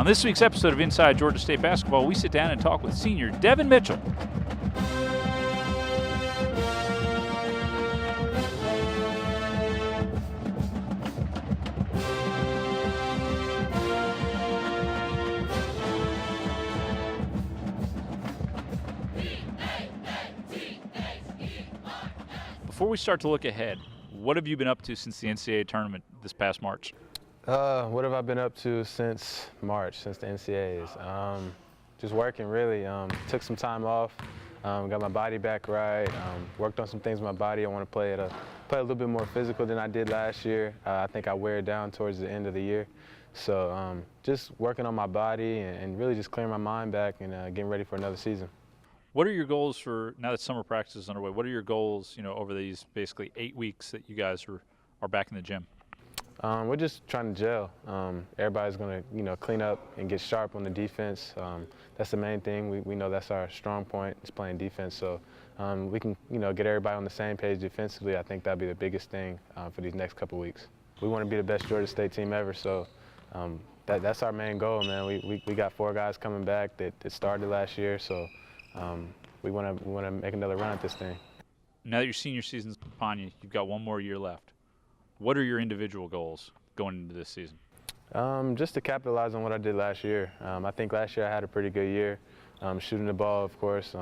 On this week's episode of Inside Georgia State Basketball, we sit down and talk with senior Devon Mitchell. Before we start to look ahead, what have you been up to since the NCAA Tournament this past March? What have I been up to since March, since the NCAAs? Just working, really. Took some time off, got my body back right, worked on some things with my body. I want to play a little bit more physical than I did last year. I think I wear it down towards the end of the year. So just working on my body and really just clearing my mind back and getting ready for another season. What are your goals for, now that summer practice is underway, what are your goals, over these basically 8 weeks that you guys are back in the gym? We're just trying to gel. Everybody's going to, clean up and get sharp on the defense. That's the main thing. We know that's our strong point, is playing defense. So we can, get everybody on the same page defensively. I think that'll be the biggest thing for these next couple weeks. We want to be the best Georgia State team ever, so that's our main goal, man. We got 4 guys coming back that started last year, so we want to make another run at this thing. Now that your senior season's upon you, you've got 1 more year left. What are your individual goals going into this season? Just to capitalize on what I did last year. I think last year I had a pretty good year. Shooting the ball, of course,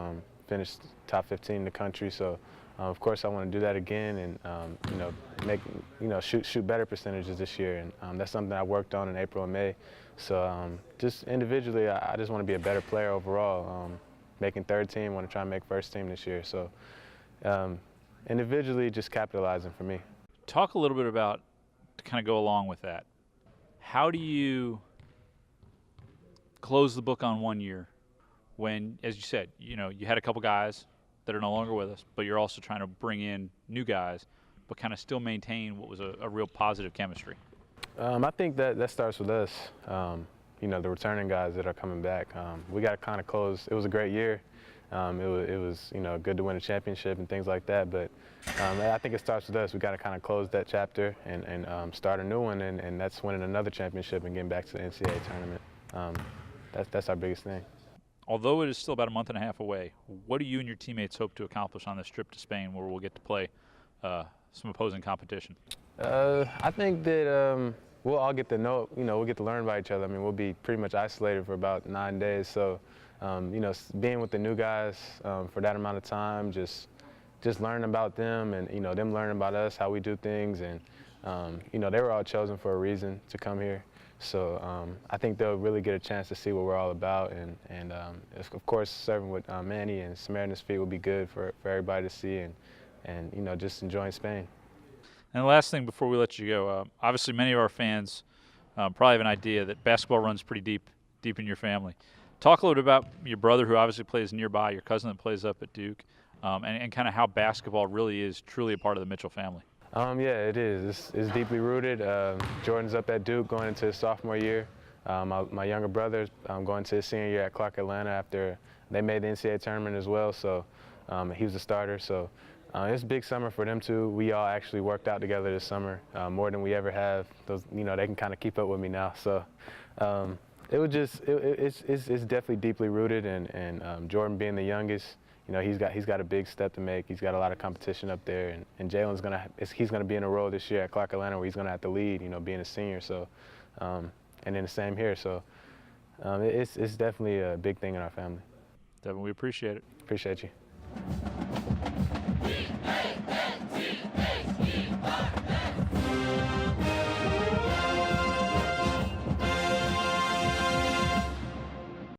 finished top 15 in the country. So, of course, I want to do that again and, shoot better percentages this year. And that's something I worked on in April and May. So, just individually, I just want to be a better player overall. Making 3rd team, want to try and make 1st team this year. So, individually, just capitalizing for me. Talk a little bit about, to kind of go along with that, how do you close the book on 1 year when, as you said, you had a couple guys that are no longer with us, but you're also trying to bring in new guys, but kind of still maintain what was a real positive chemistry? I think that starts with us, the returning guys that are coming back. We got to kind of close. It was a great year. It was good to win a championship and things like that, but I think it starts with us. We got to kind of close that chapter and start a new one, and that's winning another championship and getting back to the NCAA tournament. That's our biggest thing. Although it is still about a month and a half away, what do you and your teammates hope to accomplish on this trip to Spain, where we'll get to play some opposing competition? I think that we'll all get to know, we'll get to learn about each other. I mean, we'll be pretty much isolated for about 9 days, so being with the new guys for that amount of time, just learning about them and them learning about us, how we do things, and they were all chosen for a reason to come here. So I think they'll really get a chance to see what we're all about, and of course serving with Manny and Samaritan's Feet will be good for everybody to see, and just enjoying Spain. And the last thing before we let you go, obviously many of our fans probably have an idea that basketball runs pretty deep in your family. Talk a little bit about your brother, who obviously plays nearby, your cousin that plays up at Duke, and kind of how basketball really is truly a part of the Mitchell family. Yeah, it is. It's deeply rooted. Jordan's up at Duke going into his sophomore year. My younger brother's going to his senior year at Clark Atlanta after they made the NCAA tournament as well, so he was a starter. So it's a big summer for them too. We all actually worked out together this summer, more than we ever have. They can kind of keep up with me now. So it's definitely deeply rooted, and Jordan being the youngest, he's got a big step to make. He's got a lot of competition up there, and Jalen's he's gonna be in a role this year at Clark Atlanta where he's gonna have to lead, being a senior. So, and then the same here. So, it's definitely a big thing in our family. Devon, we appreciate it. Appreciate you.